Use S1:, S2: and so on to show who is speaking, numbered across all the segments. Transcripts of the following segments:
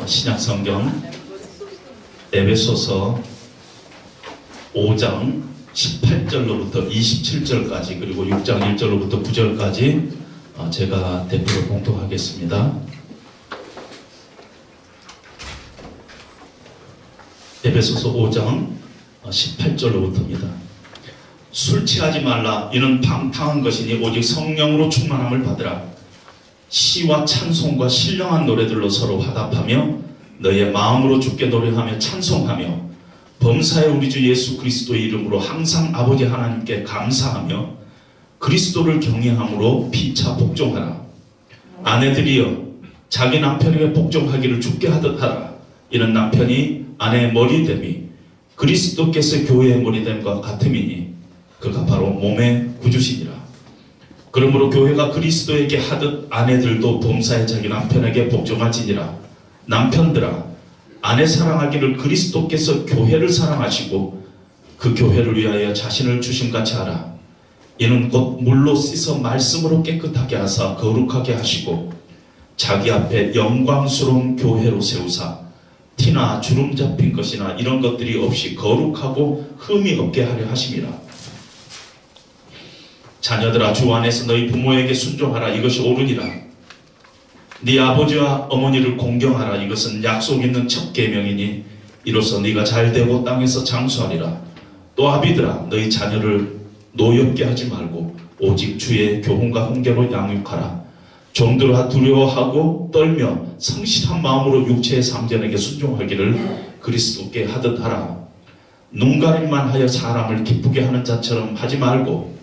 S1: 신약성경 에베소서 5장 18절로부터 27절까지 그리고 6장 1절로부터 9절까지 제가 대표로 봉독하겠습니다. 에베소서 5장 18절로부터입니다. 술 취하지 말라. 이는 방탕한 것이니 오직 성령으로 충만함을 받으라. 시와 찬송과 신령한 노래들로 서로 화답하며 너의 마음으로 주께 노래하며 찬송하며 범사의 우리 주 예수 그리스도의 이름으로 항상 아버지 하나님께 감사하며 그리스도를 경외함으로 피차 복종하라. 아내들이여 자기 남편에게 복종하기를 주께 하듯 하라. 이는 남편이 아내의 머리됨이 그리스도께서 교회의 머리됨과 같음이니 그가 바로 몸의 구주시니라. 그러므로 교회가 그리스도에게 하듯 아내들도 범사에 자기 남편에게 복종할지니라. 남편들아 아내 사랑하기를 그리스도께서 교회를 사랑하시고 그 교회를 위하여 자신을 주심같이 하라. 이는 곧 물로 씻어 말씀으로 깨끗하게 하사 거룩하게 하시고 자기 앞에 영광스러운 교회로 세우사 티나 주름 잡힌 것이나 이런 것들이 없이 거룩하고 흠이 없게 하려 하심이라. 자녀들아 주 안에서 너희 부모에게 순종하라. 이것이 옳으니라. 네 아버지와 어머니를 공경하라. 이것은 약속 있는 첫 계명이니 이로써 네가 잘되고 땅에서 장수하리라. 또 아비들아 너희 자녀를 노엽게 하지 말고 오직 주의 교훈과 훈계로 양육하라. 종들아 두려워하고 떨며 성실한 마음으로 육체의 상전에게 순종하기를 그리스도께 하듯 하라. 눈가림만 하여 사람을 기쁘게 하는 자처럼 하지 말고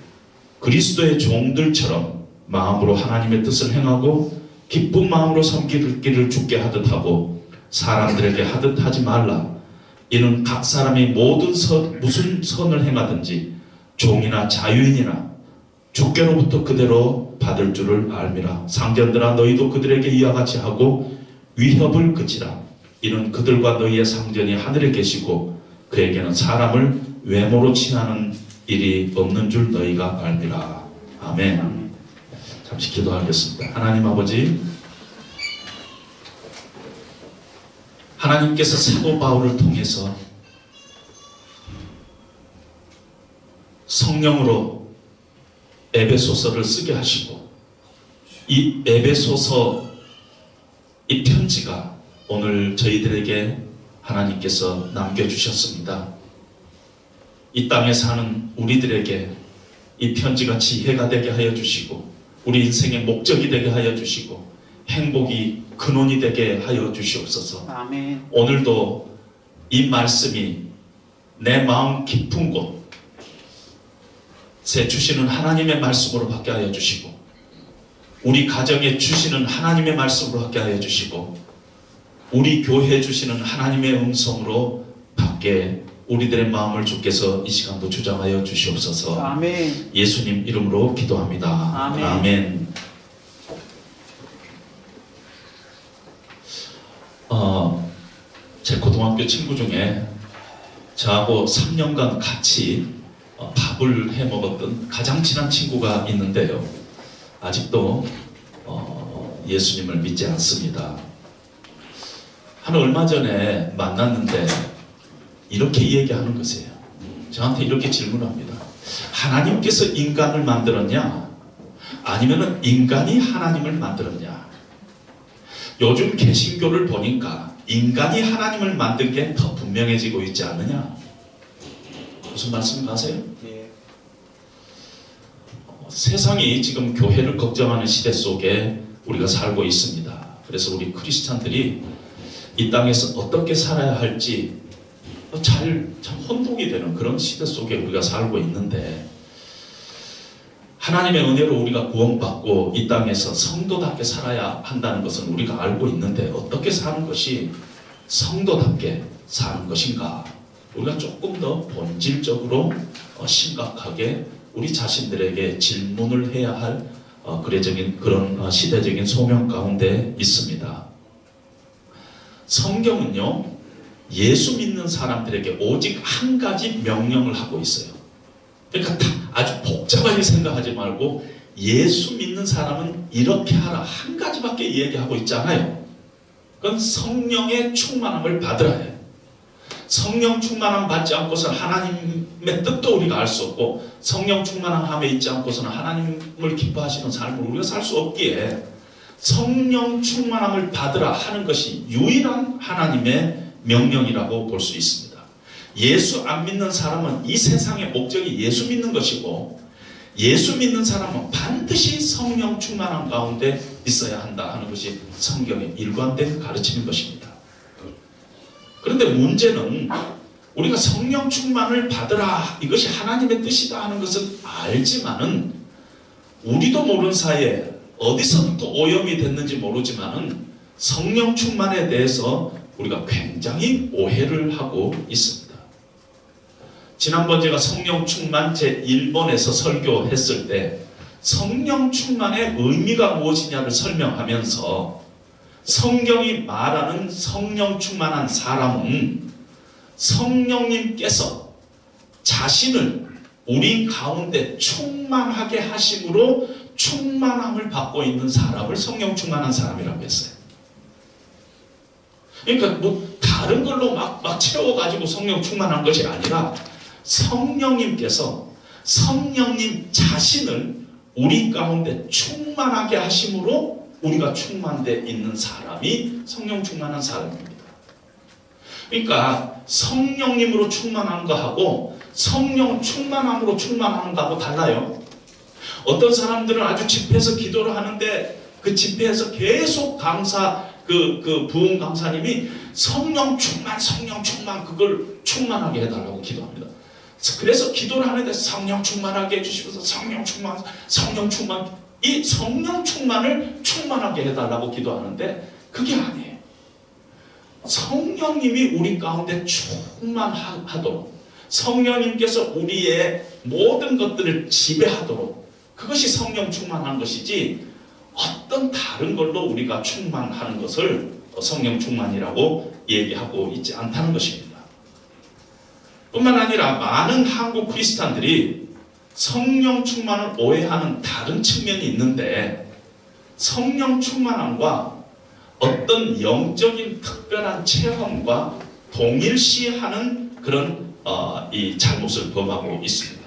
S1: 그리스도의 종들처럼 마음으로 하나님의 뜻을 행하고 기쁜 마음으로 섬길 길을 주께 하듯 하고 사람들에게 하듯 하지 말라. 이는 각 사람이 무슨 선을 행하든지 종이나 자유인이나 주께로부터 그대로 받을 줄을 알미라. 상전들아 너희도 그들에게 이와 같이 하고 위협을 그치라. 이는 그들과 너희의 상전이 하늘에 계시고 그에게는 사람을 외모로 칭하는 일이 없는 줄 너희가 알미라. 아멘. 잠시 기도하겠습니다. 하나님 아버지, 하나님께서 사도 바울을 통해서 성령으로 에베소서를 쓰게 하시고 이 에베소서 이 편지가 오늘 저희들에게 하나님께서 남겨주셨습니다. 이 땅에 사는 우리들에게 이 편지가 지혜가 되게 하여 주시고 우리 인생의 목적이 되게 하여 주시고 행복이 근원이 되게 하여 주시옵소서.
S2: 아멘.
S1: 오늘도 이 말씀이 내 마음 깊은 곳에 주시는 하나님의 말씀으로 받게 하여 주시고 우리 가정에 주시는 하나님의 말씀으로 받게 하여 주시고 우리 교회에 주시는 하나님의 음성으로 받게 우리들의 마음을 주께서 이 시간도 주장하여 주시옵소서.
S2: 아멘.
S1: 예수님 이름으로 기도합니다.
S2: 아멘.
S1: 아멘. 제 고등학교 친구 중에 저하고 3년간 같이 밥을 해 먹었던 가장 친한 친구가 있는데요. 아직도 예수님을 믿지 않습니다. 한 얼마 전에 만났는데 이렇게 얘기하는 것이에요. 저한테 이렇게 질문합니다. 하나님께서 인간을 만들었냐? 아니면 인간이 하나님을 만들었냐? 요즘 개신교를 보니까 인간이 하나님을 만든 게 더 분명해지고 있지 않느냐? 무슨 말씀 아세요?
S2: 네.
S1: 세상이 지금 교회를 걱정하는 시대 속에 우리가 살고 있습니다. 그래서 우리 크리스찬들이 이 땅에서 어떻게 살아야 할지 참 혼동이 되는 그런 시대 속에 우리가 살고 있는데 하나님의 은혜로 우리가 구원받고 이 땅에서 성도답게 살아야 한다는 것은 우리가 알고 있는데 어떻게 사는 것이 성도답게 사는 것인가? 우리가 조금 더 본질적으로 심각하게 우리 자신들에게 질문을 해야 할 그런 시대적인 소명 가운데 있습니다. 성경은요 예수 믿는 사람들에게 오직 한 가지 명령을 하고 있어요. 그러니까 아주 복잡하게 생각하지 말고 예수 믿는 사람은 이렇게 하라 한 가지밖에 얘기하고 있잖아요. 그건 성령의 충만함을 받으라 해요. 성령 충만함 받지 않고서는 하나님의 뜻도 우리가 알 수 없고, 성령 충만함에 있지 않고서는 하나님을 기뻐하시는 삶을 우리가 살 수 없기에 성령 충만함을 받으라 하는 것이 유일한 하나님의 명령이라고 볼 수 있습니다. 예수 안 믿는 사람은 이 세상의 목적이 예수 믿는 것이고, 예수 믿는 사람은 반드시 성령 충만함 가운데 있어야 한다 하는 것이 성경의 일관된 가르침인 것입니다. 그런데 문제는 우리가 성령 충만을 받으라, 이것이 하나님의 뜻이다 하는 것은 알지만은 우리도 모르는 사이에 어디서부터 오염이 됐는지 모르지만은 성령 충만에 대해서 우리가 굉장히 오해를 하고 있습니다. 지난번 제가 성령 충만 제1번에서 설교했을 때 성령 충만의 의미가 무엇이냐를 설명하면서 성경이 말하는 성령 충만한 사람은 성령님께서 자신을 우리 가운데 충만하게 하심으로 충만함을 받고 있는 사람을 성령 충만한 사람이라고 했어요. 그러니까 뭐 다른 걸로 막 채워가지고 성령 충만한 것이 아니라 성령님께서 성령님 자신을 우리 가운데 충만하게 하심으로 우리가 충만되어 있는 사람이 성령 충만한 사람입니다. 그러니까 성령님으로 충만한 거하고 성령 충만함으로 충만하는 거하고 달라요. 어떤 사람들은 아주 집회에서 기도를 하는데 그 집회에서 계속 강사 그 부흥 강사님이 성령 충만 그걸 충만하게 해달라고 기도합니다. 그래서 기도를 하는데 성령 충만하게 해주시면서 성령 충만 이 성령 충만을 충만하게 해달라고 기도하는데 그게 아니에요. 성령님이 우리 가운데 충만하도록, 성령님께서 우리의 모든 것들을 지배하도록, 그것이 성령 충만한 것이지 어떤 다른 걸로 우리가 충만하는 것을 성령 충만이라고 얘기하고 있지 않다는 것입니다. 뿐만 아니라 많은 한국 크리스찬들이 성령 충만을 오해하는 다른 측면이 있는데, 성령 충만함과 어떤 영적인 특별한 체험과 동일시하는 그런 이 잘못을 범하고 있습니다.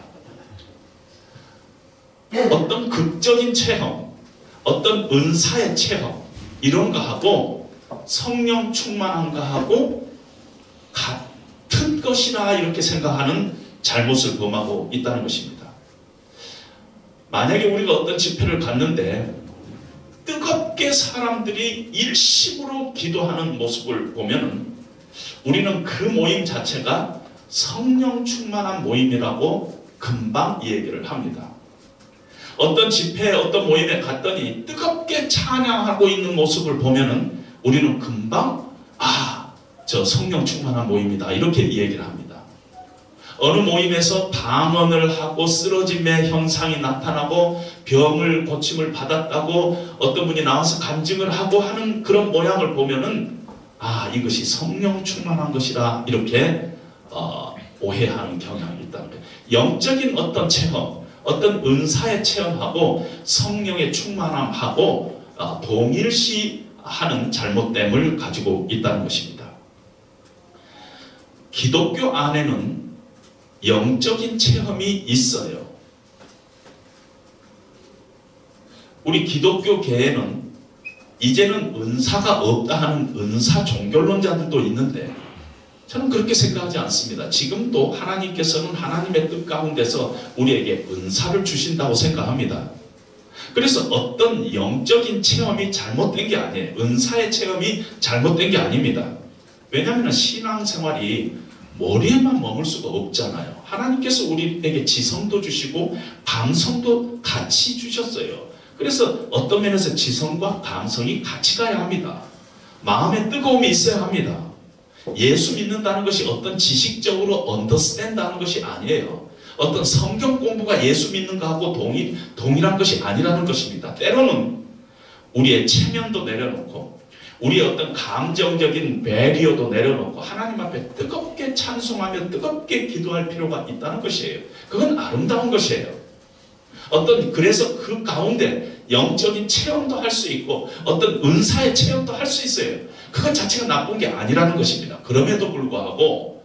S1: 어떤 극적인 체험, 어떤 은사의 체험, 이런 거하고 성령 충만함과하고 같은 것이라 이렇게 생각하는 잘못을 범하고 있다는 것입니다. 만약에 우리가 어떤 집회를 갔는데 뜨겁게 사람들이 일심으로 기도하는 모습을 보면은 우리는 그 모임 자체가 성령 충만한 모임이라고 금방 얘기를 합니다. 어떤 집회에 어떤 모임에 갔더니 뜨겁게 찬양하고 있는 모습을 보면은 우리는 금방 저 성령 충만한 모임이다 이렇게 얘기를 합니다. 어느 모임에서 방언을 하고 쓰러짐의 현상이 나타나고 병을 고침을 받았다고 어떤 분이 나와서 간증을 하고 하는 그런 모양을 보면은 이것이 성령 충만한 것이다 이렇게 오해하는 경향이 있다는 거예요. 영적인 어떤 체험, 어떤 은사의 체험하고 성령의 충만함하고 동일시하는 잘못됨을 가지고 있다는 것입니다. 기독교 안에는 영적인 체험이 있어요. 우리 기독교계에는 이제는 은사가 없다 하는 은사 종교론자들도 있는데 저는 그렇게 생각하지 않습니다. 지금도 하나님께서는 하나님의 뜻 가운데서 우리에게 은사를 주신다고 생각합니다. 그래서 어떤 영적인 체험이 잘못된 게 아니에요. 은사의 체험이 잘못된 게 아닙니다. 왜냐하면 신앙생활이 머리에만 머물 수가 없잖아요. 하나님께서 우리에게 지성도 주시고 감성도 같이 주셨어요. 그래서 어떤 면에서 지성과 감성이 같이 가야 합니다. 마음에 뜨거움이 있어야 합니다. 예수 믿는다는 것이 어떤 지식적으로 언더스탠드하는 것이 아니에요. 어떤 성경 공부가 예수 믿는 것하고 동일한 것이 아니라는 것입니다. 때로는 우리의 체면도 내려놓고 우리의 어떤 감정적인 배리어도 내려놓고 하나님 앞에 뜨겁게 찬송하며 뜨겁게 기도할 필요가 있다는 것이에요. 그건 아름다운 것이에요. 그래서 그 가운데 영적인 체험도 할 수 있고 어떤 은사의 체험도 할 수 있어요. 그것 자체가 나쁜 게 아니라는 것입니다. 그럼에도 불구하고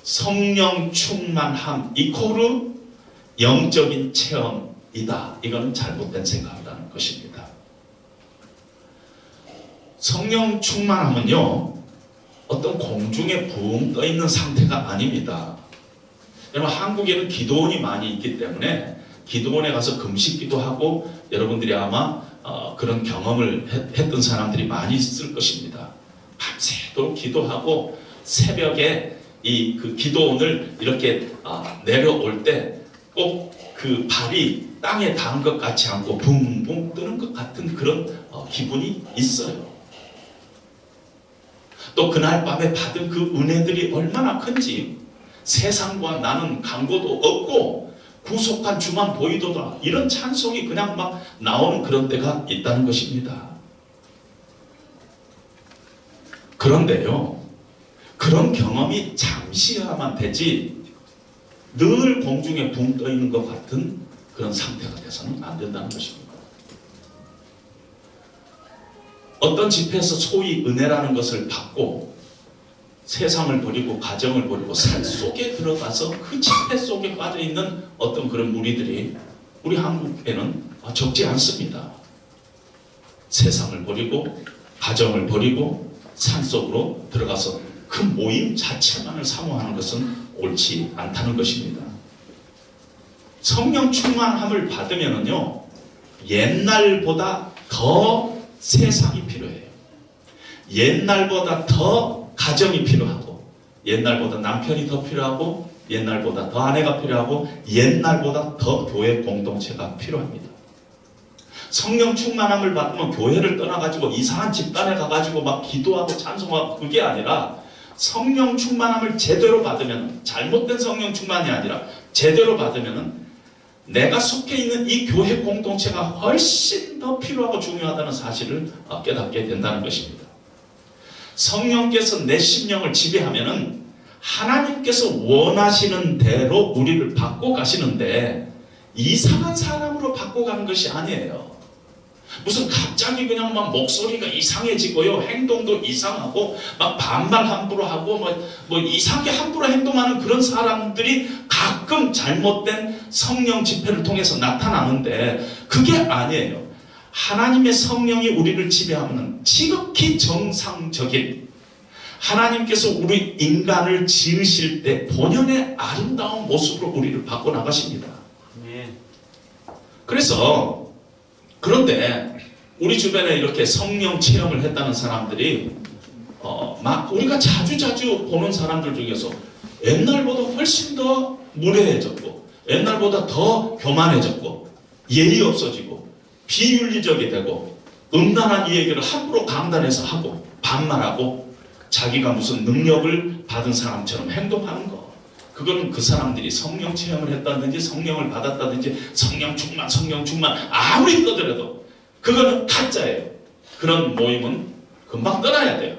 S1: 성령 충만함 이코르 영적인 체험이다. 이거는 잘못된 생각이라는 것입니다. 성령 충만함은요, 어떤 공중에 붕 떠 있는 상태가 아닙니다. 여러분, 한국에는 기도원이 많이 있기 때문에 기도원에 가서 금식기도 하고 여러분들이 아마 그런 경험을 했던 사람들이 많이 있을 것입니다. 밤새도록 기도하고 새벽에 그 기도원을 이렇게 내려올 때 꼭 그 발이 땅에 닿은 것 같지 않고 붕붕 뜨는 것 같은 그런 기분이 있어요. 또 그날 밤에 받은 그 은혜들이 얼마나 큰지, 세상과 나는 간고도 없고 구속한 주만 보이도다, 이런 찬송이 그냥 막 나오는 그런 때가 있다는 것입니다. 그런데요, 그런 경험이 잠시야만 되지 늘 공중에 붕 떠 있는 것 같은 그런 상태가 돼서는 안 된다는 것입니다. 어떤 집회에서 소위 은혜라는 것을 받고 세상을 버리고 가정을 버리고 산 속에 들어가서 그 집회 속에 빠져있는 어떤 그런 무리들이 우리 한국에는 적지 않습니다. 세상을 버리고 가정을 버리고 산속으로 들어가서 그 모임 자체만을 사모하는 것은 옳지 않다는 것입니다. 성령 충만함을 받으면은요, 옛날보다 더 세상이 필요해요. 옛날보다 더 가정이 필요하고, 옛날보다 남편이 더 필요하고, 옛날보다 더 아내가 필요하고, 옛날보다 더 교회 공동체가 필요합니다. 성령 충만함을 받으면 교회를 떠나가지고 이상한 집단에 가가지고 막 기도하고 찬송하고 그게 아니라, 성령 충만함을 제대로 받으면, 잘못된 성령 충만이 아니라 제대로 받으면 내가 속해 있는 이 교회 공동체가 훨씬 더 필요하고 중요하다는 사실을 깨닫게 된다는 것입니다. 성령께서 내 심령을 지배하면은 하나님께서 원하시는 대로 우리를 바꿔 가시는데 이상한 사람으로 바꿔 가는 것이 아니에요. 무슨 갑자기 그냥 막 목소리가 이상해지고요, 행동도 이상하고 막 반말 함부로 하고 뭐 이상하게 함부로 행동하는 그런 사람들이 가끔 잘못된 성령 집회를 통해서 나타나는데 그게 아니에요. 하나님의 성령이 우리를 지배하면 지극히 정상적인, 하나님께서 우리 인간을 지으실 때 본연의 아름다운 모습으로 우리를 바꿔 나가십니다. 그래서 그런데 우리 주변에 이렇게 성령 체험을 했다는 사람들이 막 우리가 자주 보는 사람들 중에서 옛날보다 훨씬 더 무례해졌고, 옛날보다 더 교만해졌고, 예의 없어지고, 비윤리적이 되고, 음란한 이야기를 함부로 강단에서 하고 반말하고 자기가 무슨 능력을 받은 사람처럼 행동하는 거, 그거는 그 사람들이 성령 체험을 했다든지 성령을 받았다든지 성령 충만 아무리 떠들어도 그거는 가짜예요. 그런 모임은 금방 떠나야 돼요.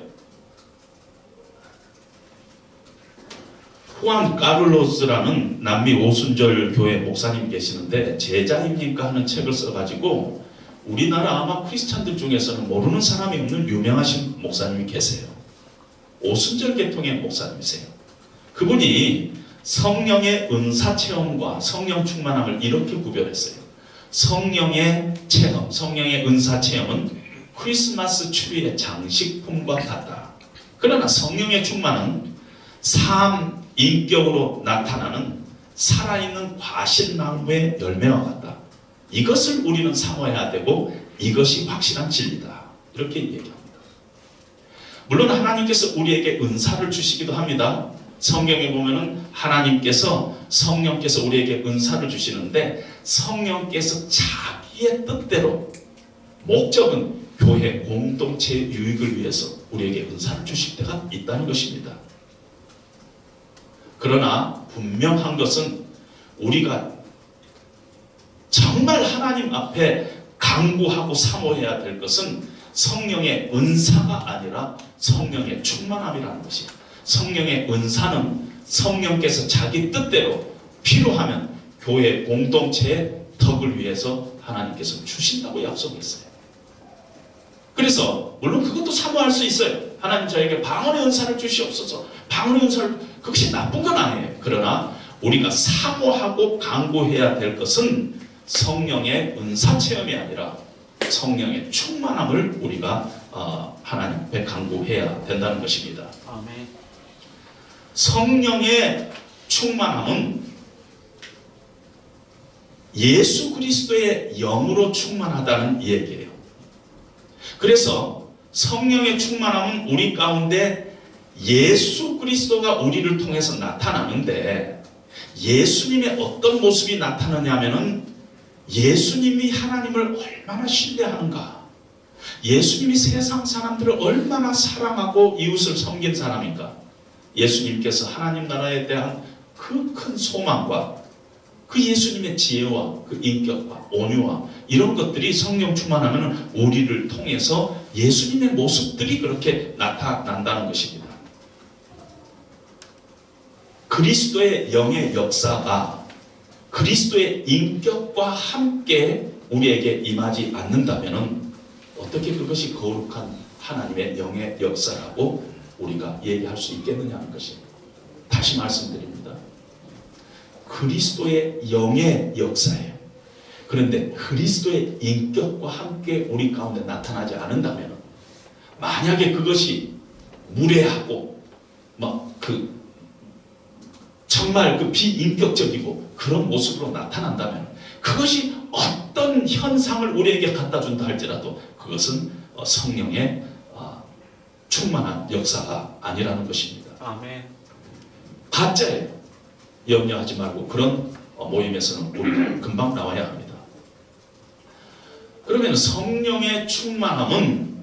S1: 후안 까를로스라는 남미 오순절 교회 목사님 계시는데 제자입니까 하는 책을 써가지고 우리나라 아마 크리스찬들 중에서는 모르는 사람이 없는 유명하신 목사님이 계세요. 오순절 계통의 목사님이세요. 그분이 성령의 은사 체험과 성령 충만함을 이렇게 구별했어요. 성령의 체험, 성령의 은사 체험은 크리스마스 추리의 장식품과 같다. 그러나 성령의 충만은 삶, 인격으로 나타나는 살아있는 과실나무의 열매와 같다. 이것을 우리는 사모해야 되고 이것이 확실한 진리다. 이렇게 얘기합니다. 물론 하나님께서 우리에게 은사를 주시기도 합니다. 성경에 보면은 하나님께서, 성령께서 우리에게 은사를 주시는데 성령께서 자기의 뜻대로, 목적은 교회 공동체의 유익을 위해서 우리에게 은사를 주실 때가 있다는 것입니다. 그러나 분명한 것은 우리가 정말 하나님 앞에 간구하고 사모해야 될 것은 성령의 은사가 아니라 성령의 충만함이라는 것입니다. 성령의 은사는 성령께서 자기 뜻대로 필요하면 교회 공동체의 덕을 위해서 하나님께서 주신다고 약속했어요. 그래서 물론 그것도 사모할 수 있어요. 하나님 저에게 방언의 은사를 주시옵소서. 방언의 은사를, 그것이 나쁜 건 아니에요. 그러나 우리가 사모하고 간구해야 될 것은 성령의 은사 체험이 아니라 성령의 충만함을 우리가 하나님 앞에 간구해야 된다는 것입니다.
S2: 아멘.
S1: 성령의 충만함은 예수 그리스도의 영으로 충만하다는 얘기예요. 그래서 성령의 충만함은 우리 가운데 예수 그리스도가 우리를 통해서 나타나는데, 예수님의 어떤 모습이 나타나냐면은 예수님이 하나님을 얼마나 신뢰하는가, 예수님이 세상 사람들을 얼마나 사랑하고 이웃을 섬긴 사람인가, 예수님께서 하나님 나라에 대한 그 큰 소망과 그 예수님의 지혜와 그 인격과 온유와 이런 것들이 성령 충만하면 우리를 통해서 예수님의 모습들이 그렇게 나타난다는 것입니다. 그리스도의 영의 역사가 그리스도의 인격과 함께 우리에게 임하지 않는다면 어떻게 그것이 거룩한 하나님의 영의 역사라고 우리가 얘기할 수 있겠느냐는 것입니다. 다시 말씀드립니다. 그리스도의 영의 역사예요. 그런데 그리스도의 인격과 함께 우리 가운데 나타나지 않는다면, 만약에 그것이 무례하고 정말 그 비인격적이고 그런 모습으로 나타난다면, 그것이 어떤 현상을 우리에게 갖다 준다 할지라도 그것은 성령의 충만한 역사가 아니라는 것입니다.
S2: 아멘.
S1: 가짜예요. 염려하지 말고 그런 모임에서는 우리가 금방 나와야 합니다. 그러면 성령의 충만함은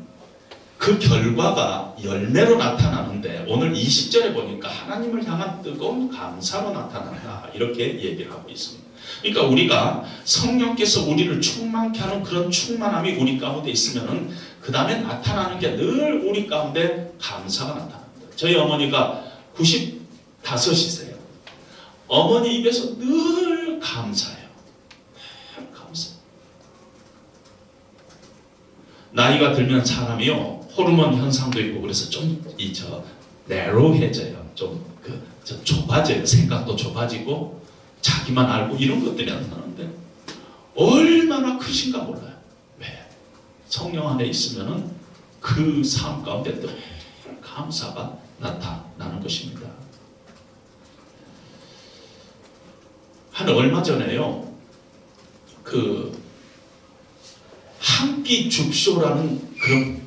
S1: 그 결과가 열매로 나타나는데, 오늘 20절에 보니까 하나님을 향한 뜨거운 감사로 나타난다, 이렇게 얘기를 하고 있습니다. 그러니까 우리가 성령께서 우리를 충만케 하는 그런 충만함이 우리 가운데 있으면은 그 다음에 나타나는 게 늘 우리 가운데 감사가 나타납니다. 저희 어머니가 95이세요. 어머니 입에서 늘 감사해요. 늘 감사. 나이가 들면 사람이요, 호르몬 현상도 있고 그래서 좀 내로해져요. 좀 좁아져요. 생각도 좁아지고 자기만 알고 이런 것들이 나타나는데 얼마나 크신가 몰라요. 왜? 성령 안에 있으면은 그 삶 가운데 늘 감사가 나타나는 것입니다. 한 얼마 전에요, 한 끼 줍쇼라는 그런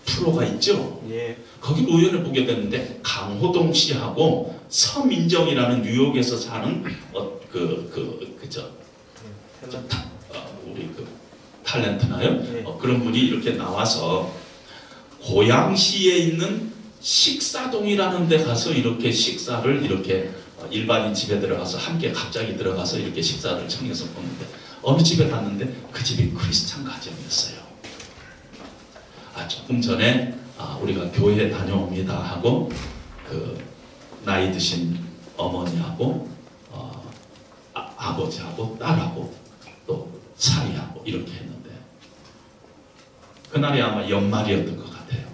S1: 프로가 있죠.
S2: 예.
S1: 거기 우연히 보게 됐는데, 강호동 씨하고 서민정이라는 뉴욕에서 사는 우리 탤런트나요?
S2: 예.
S1: 그런 분이 이렇게 나와서 고양시에 있는 식사동이라는 데 가서 이렇게 식사를 이렇게 일반인 집에 들어가서 함께 갑자기 들어가서 이렇게 식사를 청해서 보는데, 어느 집에 갔는데 그 집이 크리스찬 가정이었어요. 조금 전에 우리가 교회 다녀옵니다 하고 나이 드신 어머니하고 아버지하고 딸하고 또 사위하고 이렇게 했는데, 그날이 아마 연말이었던 것 같아요.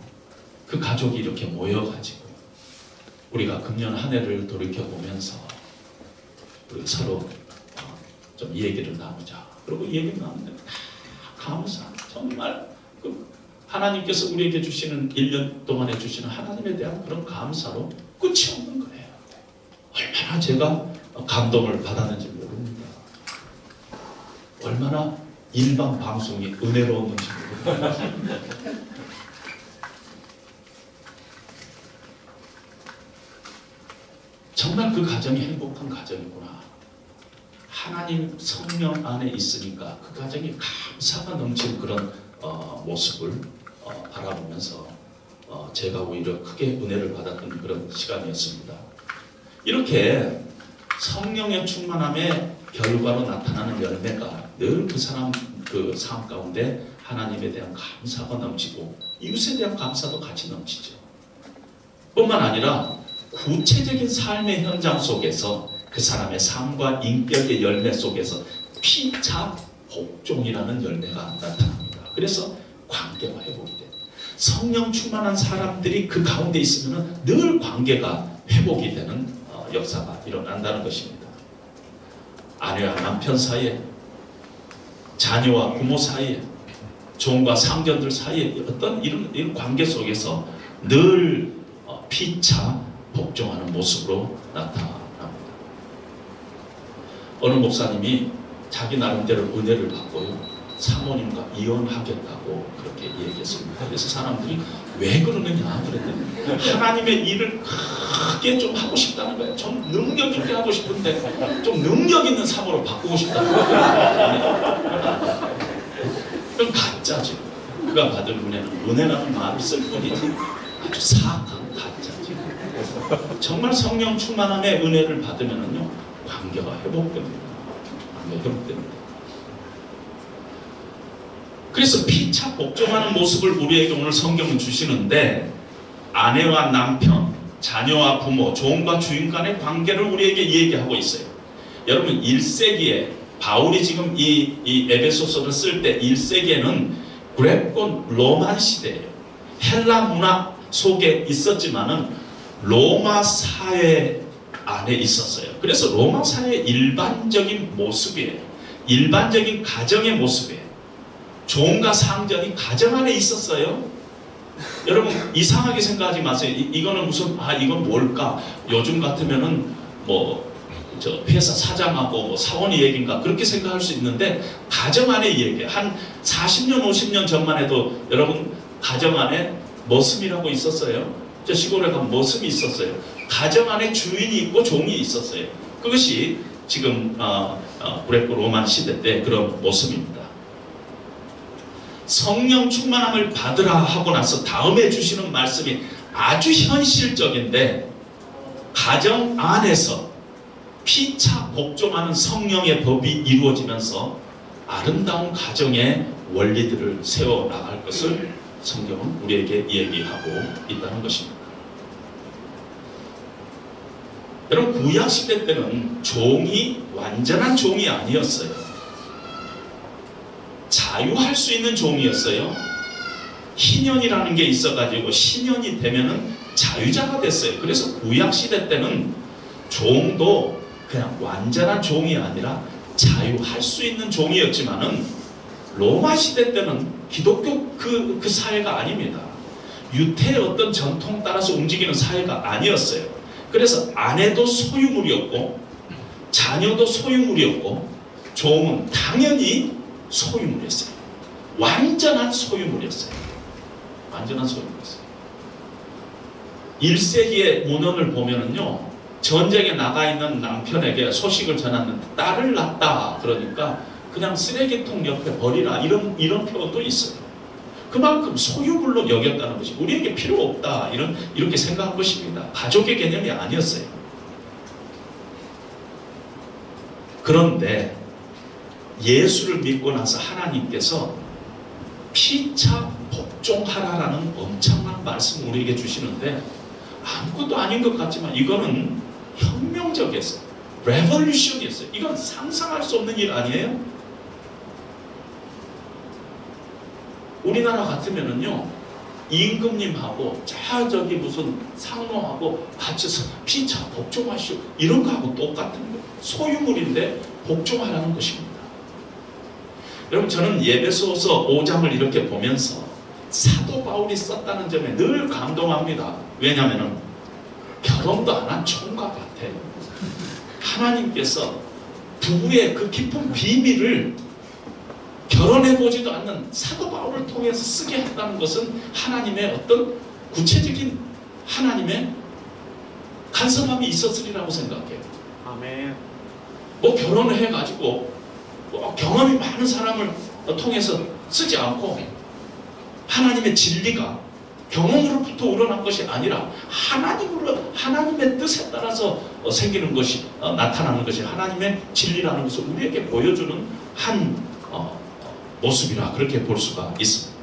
S1: 그 가족이 이렇게 모여가지고 우리가 금년 한 해를 돌이켜보면서 우리 서로 좀 얘기를 나누자. 그리고 얘기를 나누는데 감사, 정말 하나님께서 우리에게 주시는 1년 동안에 주시는 하나님에 대한 그런 감사로 끝이 없는 거예요. 얼마나 제가 감동을 받았는지 모릅니다. 얼마나 일반 방송이 은혜로웠는지 모릅니다. 정말 그 가정이 행복한 가정이구나. 하나님 성령 안에 있으니까 그 가정이 감사가 넘치는 그런 모습을 바라보면서 제가 오히려 크게 은혜를 받았던 그런 시간이었습니다. 이렇게 성령의 충만함의 결과로 나타나는 열매가 늘 그 사람 그 삶 가운데 하나님에 대한 감사가 넘치고 이웃에 대한 감사도 같이 넘치죠. 뿐만 아니라 구체적인 삶의 현장 속에서 그 사람의 삶과 인격의 열매 속에서 피차 복종이라는 열매가 나타납니다. 그래서 관계가 회복이 됩니다. 성령 충만한 사람들이 그 가운데 있으면 늘 관계가 회복이 되는 역사가 일어난다는 것입니다. 아내와 남편 사이에, 자녀와 부모 사이에, 종과 상견들 사이에 어떤 이런 관계 속에서 늘 피차 복종하는 모습으로 나타납니다. 어느 목사님이 자기 나름대로 은혜를 받고요, 사모님과 이혼하겠다고 그렇게 얘기했습니다. 그래서 사람들이 왜 그러느냐 그랬더니 하나님의 일을 크게 좀 하고 싶다는 거예요. 좀 능력 있게 하고 싶은데 좀 능력 있는 사모로 바꾸고 싶다는 거예요. 그건 가짜죠. 그가 받을 은혜라는 말을 쓸 뿐이지 아주 사악한 가짜죠. 정말 성령 충만함의 은혜를 받으면요, 관계가 회복됩니다. 관계가 회복됩니다. 그래서 피차 복종하는 모습을 우리에게 오늘 성경은 주시는데, 아내와 남편, 자녀와 부모, 종과 주인 간의 관계를 우리에게 얘기하고 있어요. 여러분, 1세기에 바울이 지금 이 에베소서를 쓸 때 1세기에는 그레코 로만 시대예요. 헬라 문화 속에 있었지만은 로마 사회 안에 있었어요. 그래서 로마 사회의 일반적인 모습이에요. 일반적인 가정의 모습이에요. 종과 상전이 가정 안에 있었어요. 여러분, 이상하게 생각하지 마세요. 이거는 무슨, 이건 뭘까? 요즘 같으면은 저 회사 사장하고 사원이 얘기인가 그렇게 생각할 수 있는데, 가정 안의 얘기. 한 40년 50년 전만 해도 여러분, 가정 안에 머슴이라고 있었어요. 저 시골에 가면 머슴이 있었어요. 가정 안에 주인이 있고 종이 있었어요. 그것이 지금 그레코 로만 시대 때 그런 모습입니다. 성령 충만함을 받으라 하고 나서 다음에 주시는 말씀이 아주 현실적인데, 가정 안에서 피차 복종하는 성령의 법이 이루어지면서 아름다운 가정의 원리들을 세워나갈 것을 성경은 우리에게 얘기하고 있다는 것입니다. 여러분, 구약시대 때는 종이 완전한 종이 아니었어요. 자유할 수 있는 종이었어요. 희년이라는 게 있어가지고 신년이 되면은 자유자가 됐어요. 그래서 구약시대 때는 종도 그냥 완전한 종이 아니라 자유할 수 있는 종이었지만은, 로마 시대 때는 기독교 그 사회가 아닙니다. 유태의 어떤 전통 따라서 움직이는 사회가 아니었어요. 그래서 아내도 소유물이었고 자녀도 소유물이었고 종은 당연히 소유물이었어요. 완전한 소유물이었어요. 완전한 소유물이었어요. 1세기의 문헌을 보면은요, 전쟁에 나가 있는 남편에게 소식을 전하는데 딸을 낳았다 그러니까 그냥 쓰레기통 옆에 버리라, 이런 표현도 있어요. 그만큼 소유물로 여겼다는 것이 우리에게 필요 없다, 이렇게 생각한 것입니다. 가족의 개념이 아니었어요. 그런데 예수를 믿고 나서 하나님께서 피차 복종하라라는 엄청난 말씀을 우리에게 주시는데, 아무것도 아닌 것 같지만 이거는 혁명적이었어요. 레볼루션이었어요. 이건 상상할 수 없는 일 아니에요? 우리나라 같으면은요, 임금님하고 저기 무슨 상노하고 같이 피차 복종하시오, 이런 거하고 똑같은 거예요. 소유물인데 복종하라는 것입니다. 여러분, 저는 예배소서 5장을 이렇게 보면서 사도 바울이 썼다는 점에 늘 감동합니다. 왜냐하면 결혼도 안 한 총각 같아요. 하나님께서 부부의 그 깊은 비밀을 결혼해보지도 않는 사도 바울을 통해서 쓰게 했다는 것은 하나님의 어떤 구체적인 하나님의 간섭함이 있었으리라고 생각해요.
S2: 아멘.
S1: 결혼을 해가지고 경험이 많은 사람을 통해서 쓰지 않고, 하나님의 진리가 경험으로부터 우러난 것이 아니라 하나님의 뜻에 따라서 생기는 것이, 나타나는 것이 하나님의 진리라는 것을 우리에게 보여주는 한 모습이라 그렇게 볼 수가 있습니다.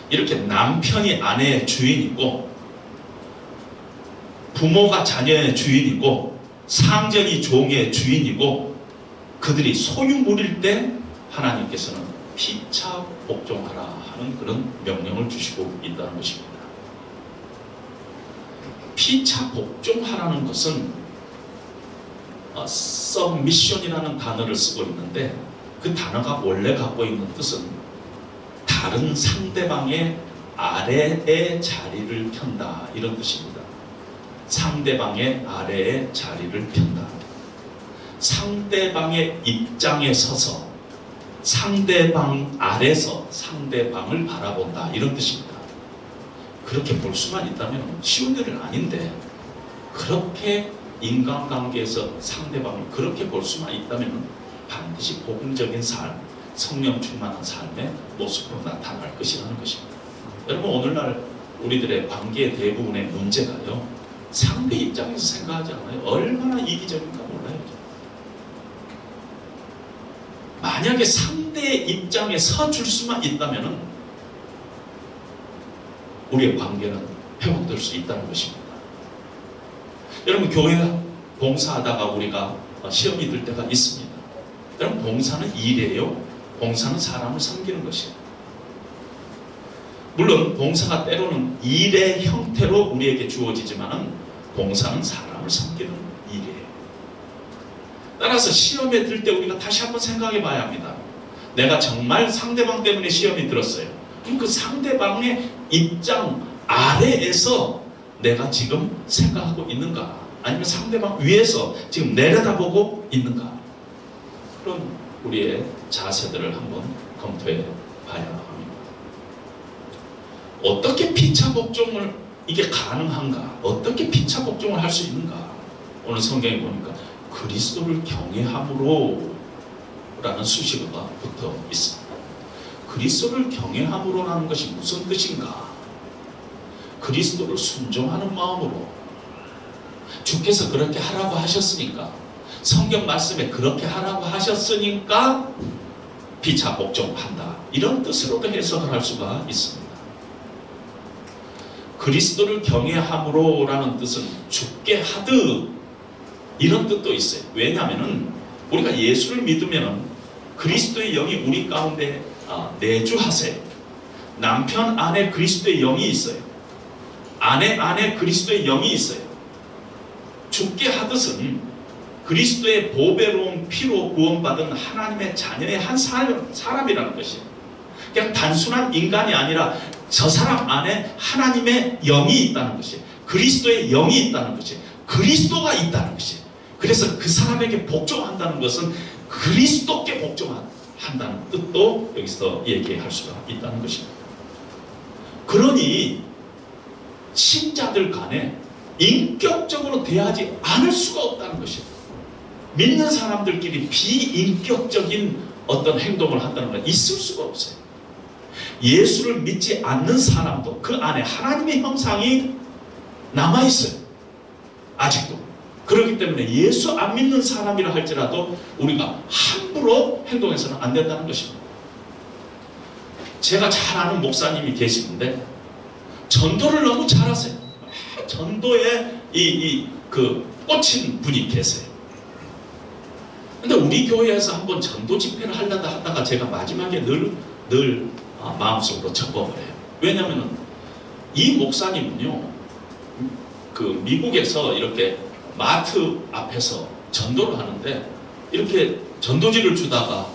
S1: 이렇게 남편이 아내의 주인이고, 부모가 자녀의 주인이고, 상전이 종의 주인이고, 그들이 소유물일 때 하나님께서는 피차 복종하라 하는 그런 명령을 주시고 있다는 것입니다. 피차 복종하라는 것은 submission이라는 단어를 쓰고 있는데, 그 단어가 원래 갖고 있는 뜻은 다른 상대방의 아래에 자리를 편다, 이런 뜻입니다. 상대방의 아래에 자리를 편다. 상대방의 입장에 서서 상대방 아래서 상대방을 바라본다, 이런 뜻입니다. 그렇게 볼 수만 있다면 쉬운 일은 아닌데, 그렇게 인간관계에서 상대방을 그렇게 볼 수만 있다면 반드시 복음적인 삶, 성령 충만한 삶의 모습으로 나타날 것이라는 것입니다. 여러분, 오늘날 우리들의 관계의 대부분의 문제가요, 상대 입장에서 생각하지 않아요. 얼마나 이기적인가 몰라요. 만약에 상대의 입장에 서줄 수만 있다면 우리의 관계는 회복될 수 있다는 것입니다. 여러분, 교회 봉사하다가 우리가 시험이 들 때가 있습니다. 여러분, 봉사는 일이에요. 봉사는 사람을 섬기는 것이에요. 물론 봉사가 때로는 일의 형태로 우리에게 주어지지만 봉사는 사람을 섬기는 일이에요. 따라서 시험에 들 때 우리가 다시 한번 생각해 봐야 합니다. 내가 정말 상대방 때문에 시험이 들었어요. 그럼 그 상대방의 입장 아래에서 내가 지금 생각하고 있는가? 아니면 상대방 위에서 지금 내려다보고 있는가? 그런 우리의 자세들을 한번 검토해 봐야 합니다. 어떻게 피차 복종을 이게 가능한가? 어떻게 피차 복종을 할 수 있는가? 오늘 성경에 보니까 그리스도를 경외함으로 라는 수식어가 붙어 있습니다. 그리스도를 경외함으로라는 것이 무슨 뜻인가? 그리스도를 순종하는 마음으로, 주께서 그렇게 하라고 하셨으니까, 성경 말씀에 그렇게 하라고 하셨으니까 피차 복종한다, 이런 뜻으로도 해석을 할 수가 있습니다. 그리스도를 경외함으로라는 뜻은 죽게 하듯, 이런 뜻도 있어요. 왜냐하면 우리가 예수를 믿으면 그리스도의 영이 우리 가운데 내주하세요. 남편 안에 그리스도의 영이 있어요. 아내 안에 그리스도의 영이 있어요. 죽게 하듯은 그리스도의 보배로운 피로 구원받은 하나님의 자녀의 한 사람이라는 것이에요. 그냥 단순한 인간이 아니라 저 사람 안에 하나님의 영이 있다는 것이에요. 그리스도의 영이 있다는 것이에요. 그리스도가 있다는 것이에요. 그래서 그 사람에게 복종한다는 것은 그리스도께 복종한다는 뜻도 여기서 얘기할 수가 있다는 것입니다. 그러니 신자들 간에 인격적으로 대하지 않을 수가 없다는 것입니다. 믿는 사람들끼리 비인격적인 어떤 행동을 한다는 건 있을 수가 없어요. 예수를 믿지 않는 사람도 그 안에 하나님의 형상이 남아있어요. 아직도. 그렇기 때문에 예수 안 믿는 사람이라 할지라도 우리가 함부로 행동해서는 안 된다는 것입니다. 제가 잘 아는 목사님이 계시는데 전도를 너무 잘하세요. 전도에 꽂힌 분이 계세요. 근데 우리 교회에서 한번 전도 집회를 하려다 하다가 제가 마지막에 늘 마음속으로 접어을 해요. 왜냐하면 이 목사님은요, 그 미국에서 이렇게 마트 앞에서 전도를 하는데 이렇게 전도지를 주다가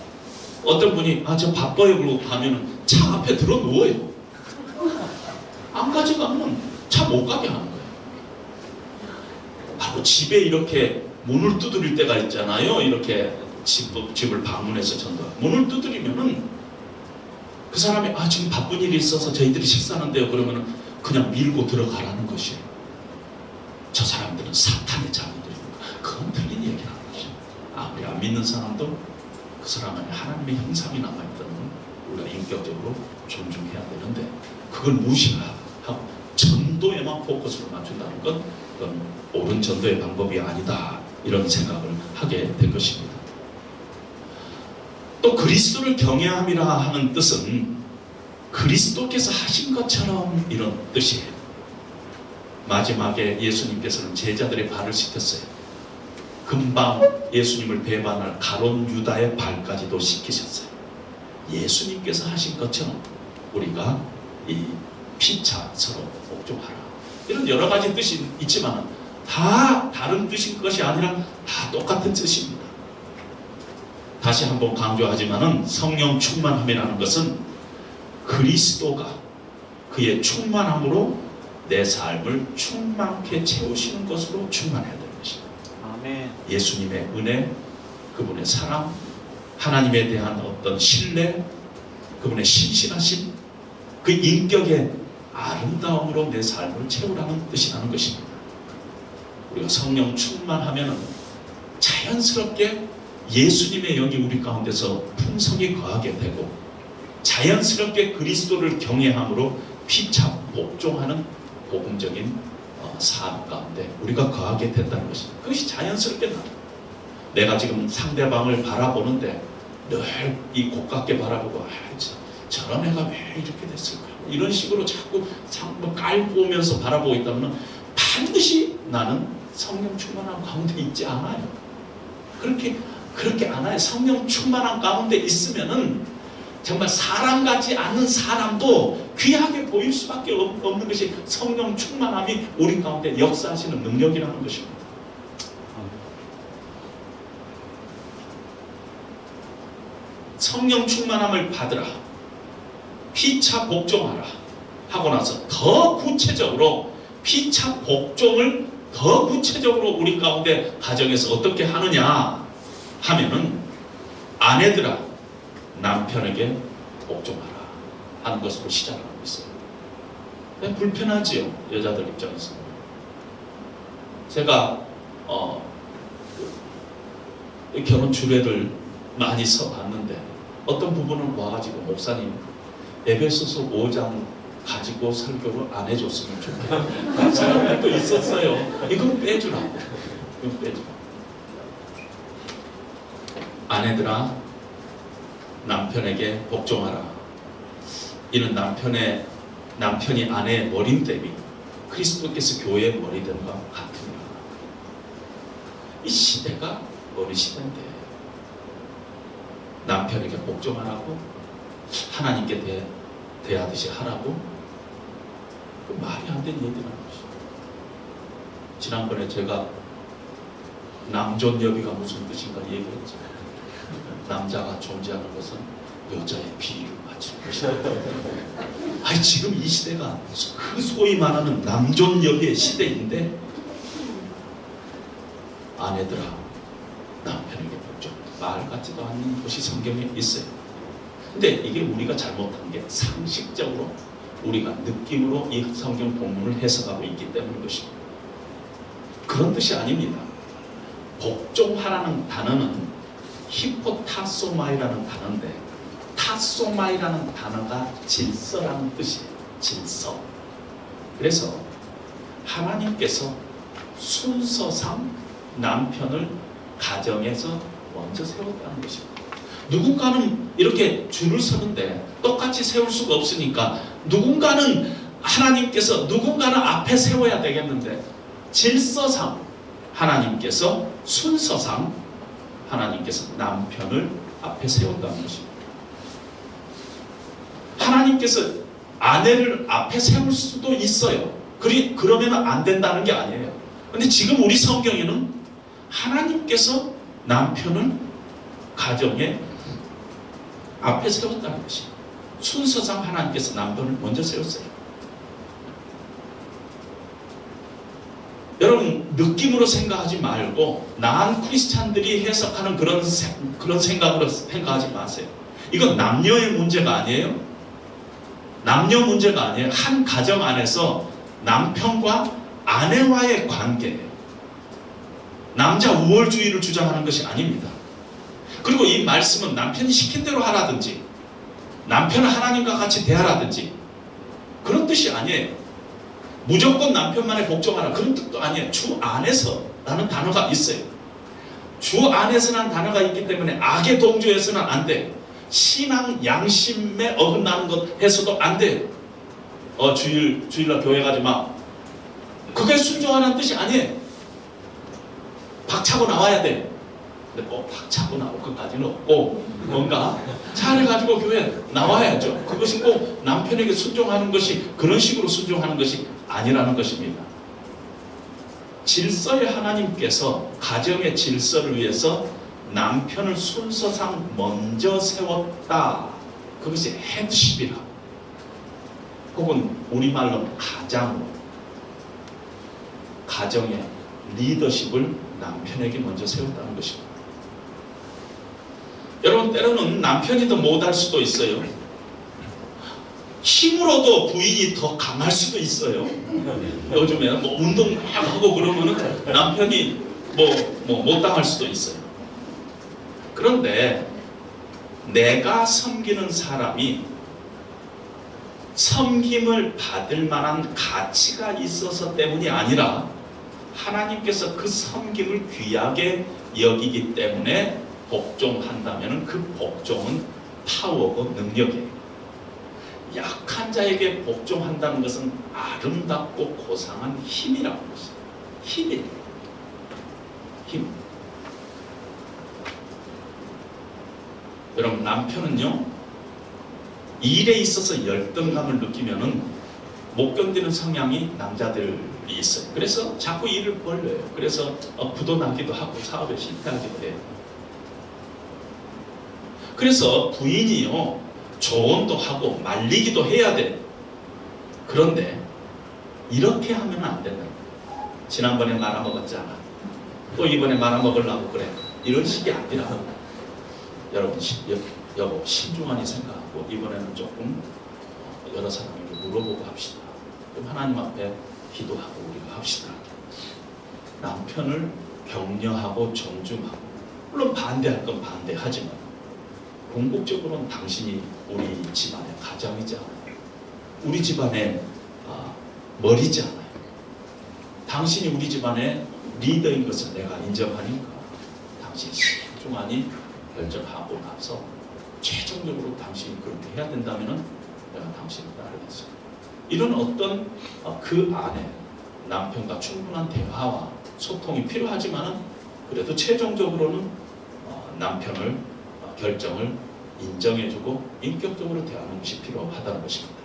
S1: 어떤 분이 저 바빠요 그러고 가면은 차 앞에 들어 누워요. 안 가져가면 차 못 가게 하는 거예요. 바로 집에 이렇게 문을 두드릴 때가 있잖아요. 이렇게 집을 방문해서 전도. 문을 두드리면은 그 사람이 지금 바쁜 일이 있어서 저희들이 식사하는데요. 그러면은 그냥 밀고 들어가라는 것이에요. 저 사람들은 사탄의 자녀들입니다. 그건 틀린 얘기라는 것이죠. 아무리 안 믿는 사람도 그 사람 안에 하나님의 형상이 남아있다는 건 우리가 인격적으로 존중해야 되는데, 그걸 무시하고 전도에만 포커스를 맞춘다는 건 그건 옳은 전도의 방법이 아니다, 이런 생각을 하게 된 것입니다. 또 그리스도를 경외함이라 하는 뜻은 그리스도께서 하신 것처럼, 이런 뜻이에요. 마지막에 예수님께서는 제자들의 발을 씻겼어요. 금방 예수님을 배반할 가룟 유다의 발까지도 씻기셨어요. 예수님께서 하신 것처럼 우리가 이 피차 서로 복종하라. 이런 여러 가지 뜻이 있지만 다 다른 뜻인 것이 아니라 다 똑같은 뜻입니다. 다시 한번 강조하지만은 성령 충만함이라는 것은 그리스도가 그의 충만함으로 내 삶을 충만케 채우시는 것으로 충만해야 되는 것입니다.
S2: 아멘.
S1: 예수님의 은혜, 그분의 사랑, 하나님에 대한 어떤 신뢰, 그분의 신실하심, 그 인격의 아름다움으로 내 삶을 채우라는 뜻이라는 것입니다. 우리가 성령 충만하면 자연스럽게 예수님의 영이 우리 가운데서 풍성히 거하게 되고 자연스럽게 그리스도를 경외함으로 피차 복종하는 복음적인 삶 가운데 우리가 거하게 된다는 것입니다. 그것이 자연스럽게 나와요. 내가 지금 상대방을 바라보는데 늘 이 고깝게 바라보고 저런 애가 왜 이렇게 됐을까? 이런 식으로 자꾸 깔고 오면서 바라보고 있다면 반드시 나는 성령 충만함 가운데 있지 않아요. 그렇게 않아요. 성령 충만함 가운데 있으면은 정말 사람 같지 않은 사람도 귀하게 보일 수밖에 없는 것이 성령 충만함이 우리 가운데 역사하시는 능력이라는 것입니다. 성령 충만함을 받으라, 피차 복종하라 하고 나서 더 구체적으로 피차 복종을 더 구체적으로 우리 가운데 가정에서 어떻게 하느냐 하면은 아내들아 남편에게 복종하라 하는 것으로 시작을 하고 있어요. 불편하지요, 여자들 입장에서. 제가 결혼 주례를 많이 써봤는데 어떤 부분은 와가지고 목사님 에베소서 5장 가지고 설교를 안 해줬으면 좋겠다 그런 사람들도 있었어요. 이건 빼주라고. 이건 빼주라고. 아내들아 남편에게 복종하라. 이는 남편이 아내의 머리됨이 그리스도께서 교회의 머리됨과 같으니라. 이 시대가 어느 시대인데 남편에게 복종하라고 하나님께 대하듯이 하라고? 그 말이 안 되는 얘기라는 것이죠. 지난번에 제가 남존여비가 무슨 뜻인가 얘기했죠. 남자가 존재하는 것은 여자의 비위를 맞추는 것이다. 아니 지금 이 시대가 그 소위 말하는 남존여비의 시대인데 아내들아 남편에게 복종. 말 같지도 않는 것이 성경에 있어요. 근데 이게 우리가 잘못한 게 상식적으로 우리가 느낌으로 이 성경 본문을 해석하고 있기 때문인 것입니다. 그런 뜻이 아닙니다. 복종하라는 단어는 히포타소마이라는 단어인데 타소마이라는 단어가 질서라는 뜻이에요. 질서. 그래서 하나님께서 순서상 남편을 가정에서 먼저 세웠다는 것입니다. 누군가는 이렇게 줄을 서는데 똑같이 세울 수가 없으니까 누군가는 하나님께서 누군가는 앞에 세워야 되겠는데 질서상 하나님께서 순서상 하나님께서 남편을 앞에 세웠다는 것입니다. 하나님께서 아내를 앞에 세울 수도 있어요. 그러면 안 된다는 게 아니에요. 근데 지금 우리 성경에는 하나님께서 남편을 가정에 앞에 세웠다는 것이 순서상 하나님께서 남편을 먼저 세웠어요. 여러분 느낌으로 생각하지 말고 나한 크리스찬들이 해석하는 그런 생각으로 생각하지 마세요. 이건 남녀의 문제가 아니에요. 남녀 문제가 아니에요. 한 가정 안에서 남편과 아내와의 관계예요. 남자 우월주의를 주장하는 것이 아닙니다. 그리고 이 말씀은 남편이 시킨 대로 하라든지 남편을 하나님과 같이 대하라든지 그런 뜻이 아니에요. 무조건 남편만에 복종하라 그런 뜻도 아니에요. 주 안에서라는 단어가 있어요. 주 안에서라는 단어가 있기 때문에 악에 동조해서는 안 돼요. 신앙 양심에 어긋나는 것 해서도 안 돼요. 주일날 교회 가지 마. 그게 순종하라는 뜻이 아니에요. 박차고 나와야 돼. 근데 꼭 박차고 나올 것까지는 없고 뭔가 잘해가지고 교회 나와야죠. 그것이 꼭 남편에게 순종하는 것이 그런 식으로 순종하는 것이 아니라는 것입니다. 질서의 하나님께서 가정의 질서를 위해서 남편을 순서상 먼저 세웠다. 그것이 헤드십이라. 혹은 우리말로 가장으로 가정의 리더십을 남편에게 먼저 세웠다는 것입니다. 여러분, 때로는 남편이 더 못할 수도 있어요. 힘으로도 부인이 더 강할 수도 있어요. 요즘에 뭐 운동 막 하고 그러면은 남편이 못 당할 수도 있어요. 그런데 내가 섬기는 사람이 섬김을 받을 만한 가치가 있어서 때문이 아니라 하나님께서 그 섬김을 귀하게 여기기 때문에 복종한다면 그 복종은 파워고 능력이에요. 약한 자에게 복종한다는 것은 아름답고 고상한 힘이라고 했어요. 힘이에요. 힘. 여러분, 남편은요, 일에 있어서 열등감을 느끼면은 못 견디는 성향이 남자들이 있어요. 그래서 자꾸 일을 벌려요. 그래서 부도나기도 하고 사업에 실패하기도 해요. 그래서 부인이요, 조언도 하고 말리기도 해야 돼. 그런데 이렇게 하면 안 된다. 지난번에 말아먹었잖아. 또 이번에 말아먹으려고 그래. 이런 식이 아니라 여러분, 여보 신중하게 생각하고 이번에는 조금 여러 사람에게 물어보고 합시다. 그럼 하나님 앞에 기도하고 우리가 합시다. 남편을 격려하고 존중하고, 물론 반대할 건 반대하지만 궁극적으로는 당신이 우리 집안의 가장이지 않아요. 우리 집안의 머리지 않아요. 당신이 우리 집안의 리더인 것을 내가 인정하니까 당신이 신중하니 결정하고 나서 최종적으로 당신이 그렇게 해야 된다면 내가 당신을 따르겠어요. 이런 어떤 그 안에 남편과 충분한 대화와 소통이 필요하지만은 그래도 최종적으로는 남편을 결정을 인정해주고 인격적으로 대하는 것이 필요하다는 것입니다.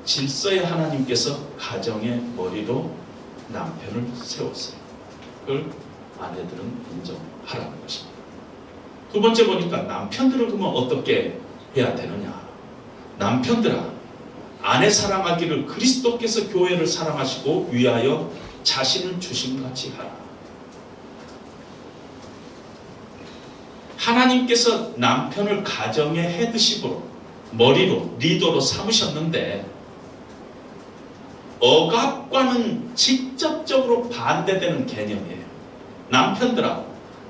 S1: 질서의 하나님께서 가정의 머리로 남편을 세웠어요. 그걸 아내들은 인정하라는 것입니다. 두 번째 보니까 남편들은 그러면 어떻게 해야 되느냐. 남편들아, 아내 사랑하기를 그리스도께서 교회를 사랑하시고 위하여 자신을 주심같이 하라. 하나님께서 남편을 가정의 헤드십으로, 머리로, 리더로 삼으셨는데 억압과는 직접적으로 반대되는 개념이에요. 남편들아,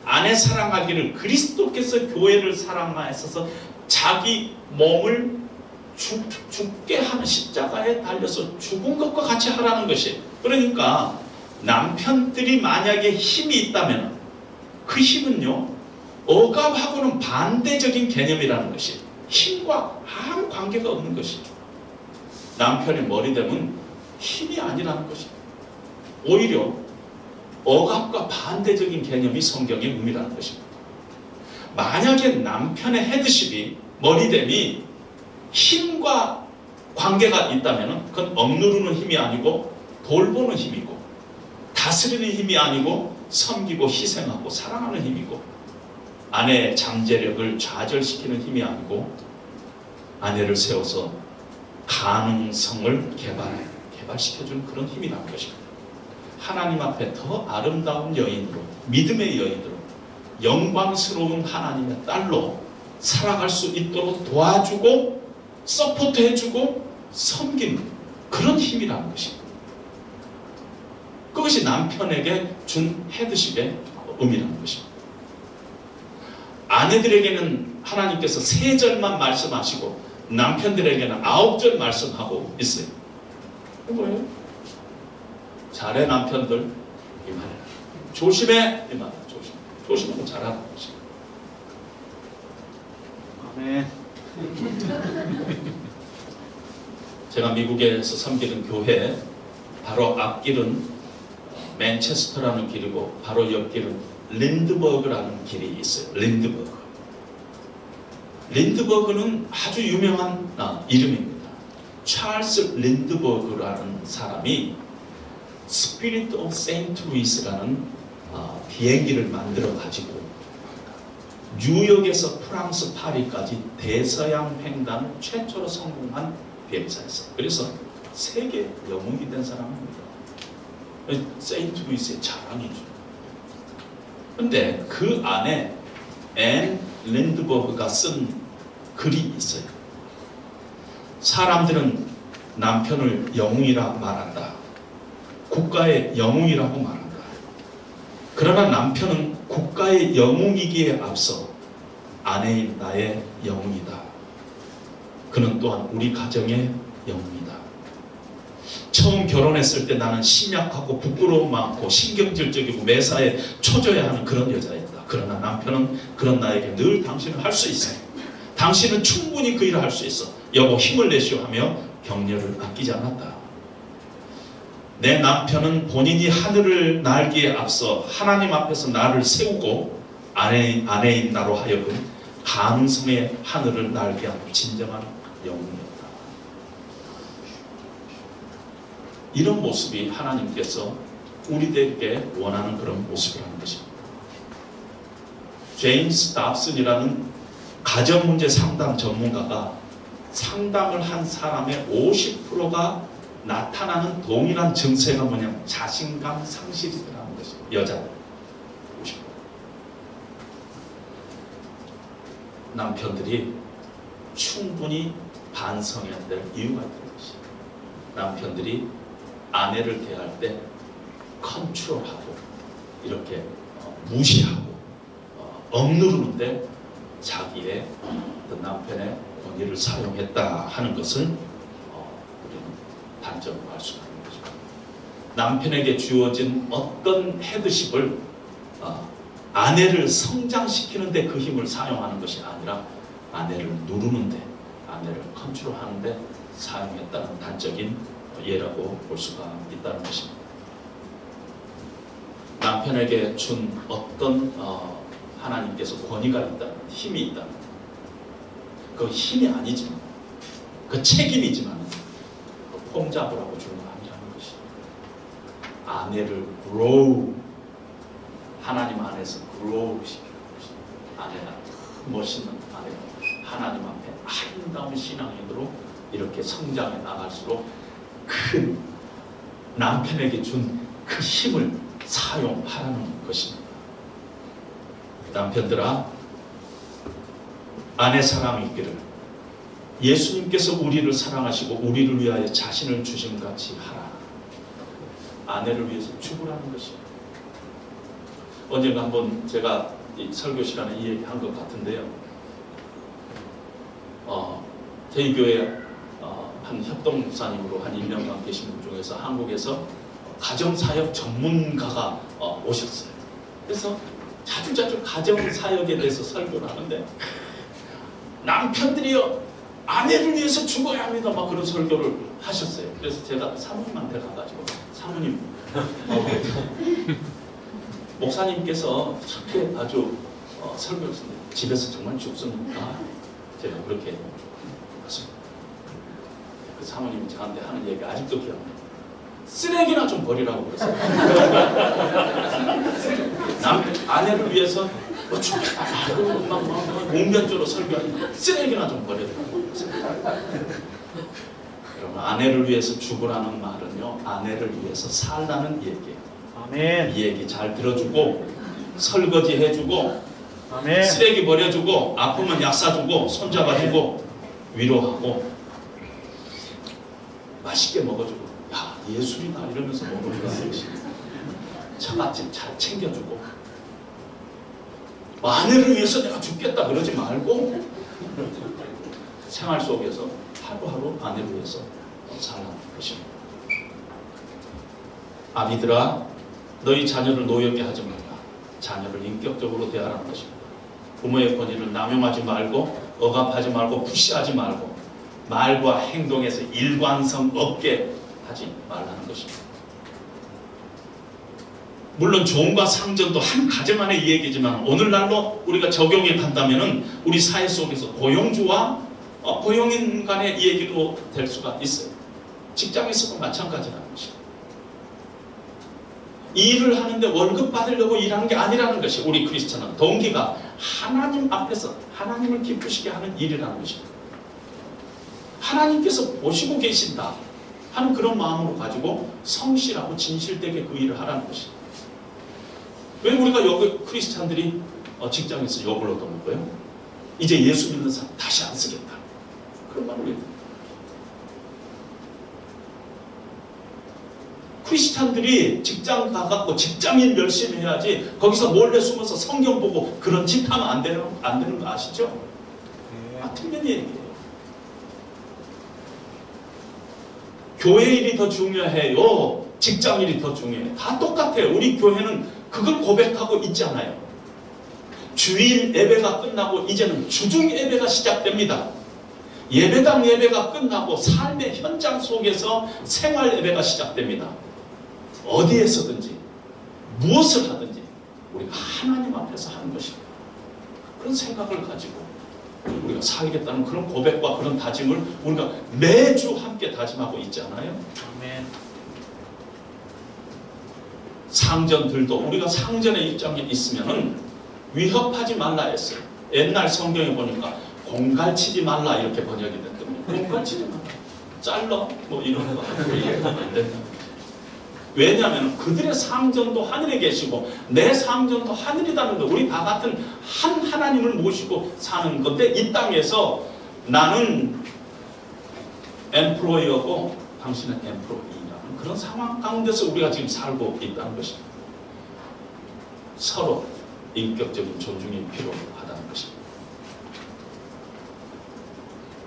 S1: 아내 사랑하기를 그리스도께서 교회를 사랑하셔서 자기 몸을 죽게 하는 십자가에 달려서 죽은 것과 같이 하라는 것이. 그러니까 남편들이 만약에 힘이 있다면 그 힘은요, 억압하고는 반대적인 개념이라는 것이, 힘과 아무 관계가 없는 것이, 남편의 머리됨은 힘이 아니라는 것이, 오히려 억압과 반대적인 개념이 성경의 의미라는 것입니다. 만약에 남편의 헤드십이, 머리됨이 힘과 관계가 있다면 그건 억누르는 힘이 아니고 돌보는 힘이고, 다스리는 힘이 아니고 섬기고 희생하고 사랑하는 힘이고, 아내의 잠재력을 좌절시키는 힘이 아니고 아내를 세워서 가능성을 개발시켜주는 그런 힘이라는 것입니다. 하나님 앞에 더 아름다운 여인으로, 믿음의 여인으로, 영광스러운 하나님의 딸로 살아갈 수 있도록 도와주고 서포트해주고 섬기는 그런 힘이라는 것입니다. 그것이 남편에게 준 헤드십의 의미라는 것입니다. 아내들에게는 하나님께서 3절만 말씀하시고 남편들에게는 9절 말씀하고 있어요. 뭐예요? 잘해 남편들, 이 말이야. 조심해, 이 말이야. 조심하고 잘하는 것이.
S2: 아멘.
S1: 제가 미국에서 섬기는 교회 바로 앞길은 맨체스터라는 길이고 바로 옆길은 린드버그라는 길이 있어요. 린드버그는 아주 유명한 이름입니다. 찰스 린드버그라는 사람이 스피릿 오브 세인트 루이스라는 비행기를 만들어 가지고 뉴욕에서 프랑스 파리까지 대서양 횡단을 최초로 성공한 비행사였어요. 그래서 세계 영웅이 된 사람입니다. 세인트 루이스의 자랑이죠. 근데 그 안에 앤 린드버그가 쓴 글이 있어요. 사람들은 남편을 영웅이라 말한다. 국가의 영웅이라고 말한다. 그러나 남편은 국가의 영웅이기에 앞서 아내인 나의 영웅이다. 그는 또한 우리 가정의 영웅이다. 처음 결혼했을 때 나는 심약하고 부끄러움 많고 신경질적이고 매사에 초조해하는 그런 여자였다. 그러나 남편은 그런 나에게 늘 당신은 할 수 있어. 당신은 충분히 그 일을 할 수 있어. 여보 힘을 내시오 하며 격려를 아끼지 않았다. 내 남편은 본인이 하늘을 날기에 앞서 하나님 앞에서 나를 세우고 아내인 나로 하여금 가능성의 하늘을 날게 한 진정한 영웅이었다. 이런 모습이 하나님께서 우리들에게 원하는 그런 모습이라는 것입니다. 제임스 답슨이라는 가정문제 상담 전문가가 상담을 한 사람의 50%가 나타나는 동일한 증세가 뭐냐면 자신감 상실이라는 것입니다. 여자들 50%. 남편들이 충분히 반성해야 될 이유가 있는 것입니다. 남편들이 아내를 대할 때 컨트롤하고 이렇게 무시하고 억누르는데 자기의 남편의 권위를 사용했다 하는 것을 우리는 단점으로 알 수가 있는 것입니다. 남편에게 주어진 어떤 헤드십을 아내를 성장시키는데 그 힘을 사용하는 것이 아니라 아내를 누르는데, 아내를 컨트롤하는데 사용했다는 단적인 예라고 볼 수가 있다는 것입니다. 남편에게 준 어떤 하나님께서 권위가 있다는, 힘이 있다는, 그 힘이 아니지만, 그 책임이지만 그 폼 잡으라고 주는 거 아니라는 것입니다. 아내를 grow, 하나님 안에서 grow 시키는 것입니다. 아내가 멋있는 아내가 하나님 앞에 아름다운 신앙인으로 이렇게 성장해 나갈수록 큰 남편에게 준 그 힘을 사용하라는 것입니다. 남편들아, 아내 사랑이 있기를 예수님께서 우리를 사랑하시고 우리를 위하여 자신을 주신 같이 하라. 아내를 위해서 죽으라는 것입니다. 언젠가 한번 제가 이 설교 시간에 이 얘기 한 것 같은데요. 저희 교회 한 협동 목사님으로 한 1년간 계신 분 중에서 한국에서 가정사역 전문가가 오셨어요. 그래서 자주 가정사역에 대해서 설교를 하는데 남편들이요 아내를 위해서 죽어야 합니다 막 그런 설교를 하셨어요. 그래서 제가 사모님한테 가가지고 사모님 목사님께서 저렇게 아주 설교했는데 집에서 정말 죽습니까? 제가 그렇게 했습니다. 그 사모님이 저한테 하는 얘기 아직도 기억납니다. 쓰레기나 좀 버리라고 그랬어요. 아내를 위해서 죽겠다 공변적으로 설교하니까 쓰레기나 좀 버리라고 그랬어요. 여러분, 아내를 위해서 죽으라는 말은요, 아내를 위해서 살라는 얘기예요.
S2: 아멘.
S1: 이 얘기 잘 들어주고 설거지 해주고
S2: 아멘.
S1: 쓰레기 버려주고 아프면 약 사주고 손잡아주고 위로하고 맛있게 먹어주고 야 예술이다 이러면서 먹는 것이 처갓집 잘 챙겨주고 아내를 위해서 내가 죽겠다 그러지 말고 생활 속에서 하루하루 아내를 위해서 살라는 것입니다. 아비들아 너희 자녀를 노엽게 하지 말라. 자녀를 인격적으로 대하라는 것입니다. 부모의 권위를 남용하지 말고 억압하지 말고 푸시하지 말고 말과 행동에서 일관성 없게 하지 말라는 것입니다. 물론 조언과 상전도 한 가정 안의 이 얘기지만 오늘날로 우리가 적용해 간다면은 우리 사회 속에서 고용주와 고용인 간의 이 얘기도 될 수가 있어요. 직장에서도 마찬가지라는 것입니다. 이 일을 하는데 월급 받으려고 일하는 게 아니라는 것이 우리 크리스천은 동기가 하나님 앞에서 하나님을 기쁘시게 하는 일이라는 것입니다. 하나님께서 보시고 계신다 하는 그런 마음으로 가지고 성실하고 진실되게 그 일을 하라는 것입니다. 왜 우리가 여기 크리스찬들이 직장에서 욕을 얻어먹어요? 이제 예수 믿는 사람 다시 안 쓰겠다. 그런 말을 왜 해요? 크리스찬들이 직장 가갖고 직장인 열심히 해야지 거기서 몰래 숨어서 성경 보고 그런 짓 하면 안 되는 거 아시죠? 틀린 얘기예요. 교회 일이 더 중요해요? 직장 일이 더 중요해요? 다 똑같아요. 우리 교회는 그걸 고백하고 있잖아요. 주일 예배가 끝나고 이제는 주중 예배가 시작됩니다. 예배당 예배가 끝나고 삶의 현장 속에서 생활 예배가 시작됩니다. 어디에서든지 무엇을 하든지 우리가 하나님 앞에서 하는 것입니다. 그런 생각을 가지고 우리가 살겠다는 그런 고백과 그런 다짐을 우리가 매주 함께 다짐하고 있잖아요. 아멘. 상전들도 우리가 상전의 입장에 있으면은 위협하지 말라 했어요. 옛날 성경에 보니까 공갈치지 말라 이렇게 번역이 됐거든요. 공갈치지 말라. 잘라 뭐 이런 거 얘기하면 안 된다. 왜냐하면 그들의 상전도 하늘에 계시고 내 상전도 하늘이라는 거. 우리 다 같은 한 하나님을 모시고 사는 건데 이 땅에서 나는 엠플로이어고 당신은 엠플로이라는 그런 상황 가운데서 우리가 지금 살고 있다는 것입니다. 서로 인격적인 존중이 필요하다는 것입니다.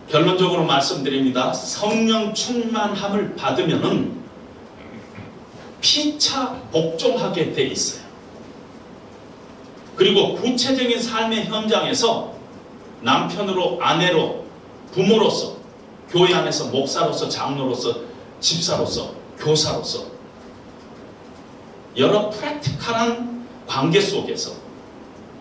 S1: 결론적으로 말씀드립니다. 성령 충만함을 받으면은 피차 복종하게 돼 있어요. 그리고 구체적인 삶의 현장에서 남편으로, 아내로, 부모로서, 교회 안에서 목사로서, 장로로서, 집사로서, 교사로서 여러 프랙티컬한 관계 속에서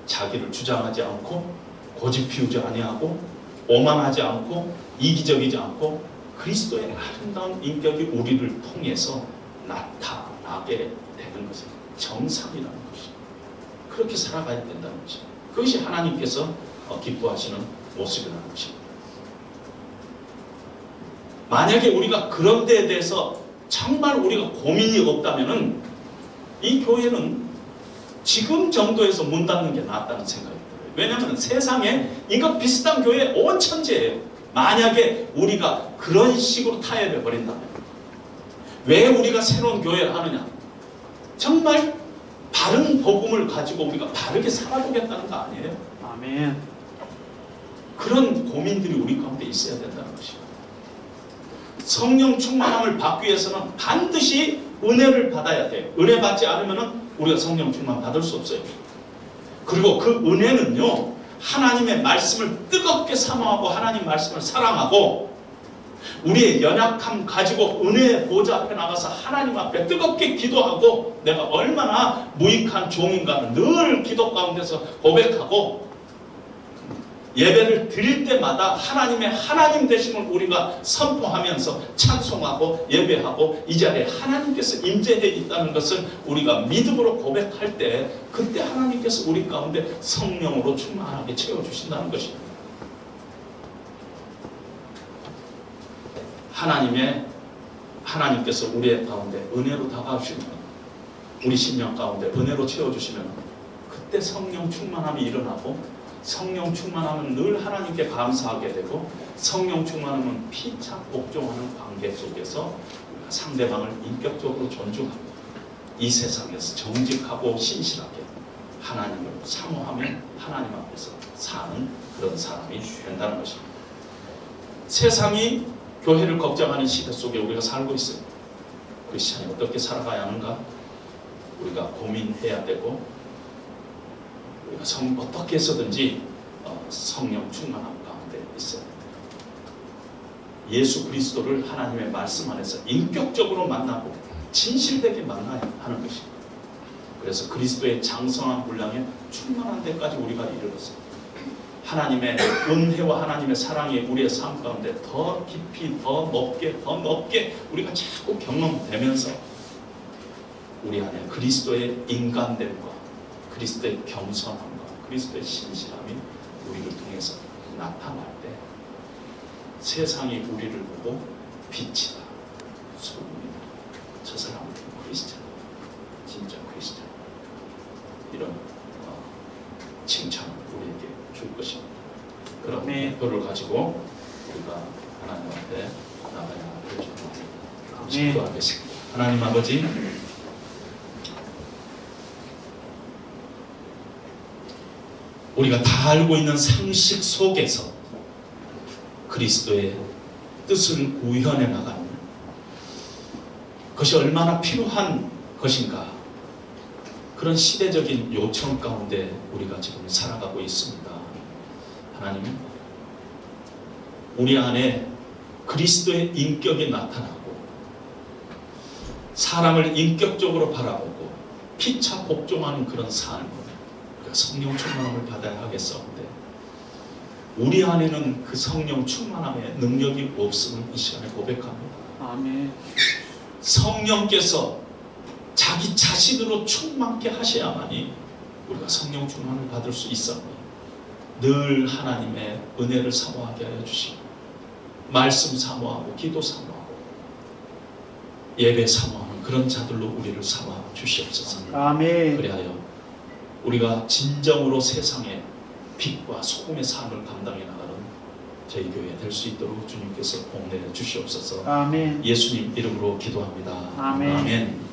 S1: 자기를 주장하지 않고 고집 피우지 아니하고 오만하지 않고 이기적이지 않고 그리스도의 아름다운 인격이 우리를 통해서 나타나게 되는 것은 정상이라는 것입니다. 그렇게 살아가야 된다는 것입니다. 그것이 하나님께서 기뻐하시는 모습이라는 것입니다. 만약에 우리가 그런 데에 대해서 정말 우리가 고민이 없다면은 이 교회는 지금 정도에서 문 닫는 게 낫다는 생각이 들어요. 왜냐하면 세상에 이거 비슷한 교회 온 천지예요. 만약에 우리가 그런 식으로 타협해 버린다면 왜 우리가 새로운 교회를 하느냐? 정말 바른 복음을 가지고 우리가 바르게 살아보겠다는 거 아니에요? 아멘. 그런 고민들이 우리 가운데 있어야 된다는 것입니다. 성령 충만함을 받기 위해서는 반드시 은혜를 받아야 돼요. 은혜 받지 않으면 우리가 성령 충만 받을 수 없어요. 그리고 그 은혜는요, 하나님의 말씀을 뜨겁게 사모하고 하나님 말씀을 사랑하고 우리의 연약함 가지고 은혜의 보좌 앞에 나가서 하나님 앞에 뜨겁게 기도하고 내가 얼마나 무익한 종인가를 늘 기도 가운데서 고백하고 예배를 드릴 때마다 하나님의 하나님 되심을 우리가 선포하면서 찬송하고 예배하고 이 자리에 하나님께서 임재해 있다는 것을 우리가 믿음으로 고백할 때 그때 하나님께서 우리 가운데 성령으로 충만하게 채워주신다는 것입니다. 하나님께서 우리의 가운데 은혜로 다가오시면 우리 심령 가운데 은혜로 채워주시면 그때 성령 충만함이 일어나고 성령 충만함은 늘 하나님께 감사하게 되고 성령 충만함은 피차 복종하는 관계 속에서 상대방을 인격적으로 존중하고 이 세상에서 정직하고 신실하게 하나님을 사모하며 하나님 앞에서 사는 그런 사람이 된다는 것입니다. 세상이 교회를 걱정하는 시대 속에 우리가 살고 있어요. 크리스찬이 어떻게 살아가야 하는가? 우리가 고민해야 되고 우리가 어떻게 해서든지 성령 충만함 가운데 있어야 됩니다. 예수 그리스도를 하나님의 말씀 안에서 인격적으로 만나고 진실되게 만나야 하는 것입니다. 그래서 그리스도의 장성한 분량에 충만한 데까지 우리가 이르렀습니다. 하나님의 은혜와 하나님의 사랑이 우리의 삶 가운데 더 깊이 더 높게 우리가 자꾸 경험되면서 우리 안에 그리스도의 인간됨과 그리스도의 겸손함과 그리스도의 신실함이 우리를 통해서 나타날 때 세상이 우리를 보고 빛이다, 소금이다, 저 사람은 크리스찬, 진짜 크리스찬, 이런 칭찬을 우리에게 줄 것입니다. 그런 목표를 가지고 우리가 하나님한테 나가야 될 줄 믿습니다. 기도하겠습니다. 하나님 아버지, 우리가 다 알고 있는 상식 속에서 그리스도의 뜻을 구현해 나가는 것이 얼마나 필요한 것인가, 그런 시대적인 요청 가운데 우리가 지금 살아가고 있습니다. 하나님, 우리 안에 그리스도의 인격이 나타나고 사람을 인격적으로 바라보고 피차 복종하는 그런 삶을 우리가 성령 충만함을 받아야 하겠사온데, 우리 안에는 그 성령 충만함의 능력이 없음을 이 시간에 고백합니다.
S2: 아멘.
S1: 성령께서 자기 자신으로 충만케 하셔야만이 우리가 성령 충만을 받을 수 있사오니 늘 하나님의 은혜를 사모하게 하여 주시고, 말씀 사모하고 기도 사모하고 예배 사모하는 그런 자들로 우리를 삼아 주시옵소서.
S2: 아멘.
S1: 그리하여 우리가 진정으로 세상의 빛과 소금의 삶을 감당해 나가는 저희 교회 될 수 있도록 주님께서 복내해 주시옵소서.
S2: 아멘.
S1: 예수님 이름으로 기도합니다.
S2: 아멘.
S1: 아멘.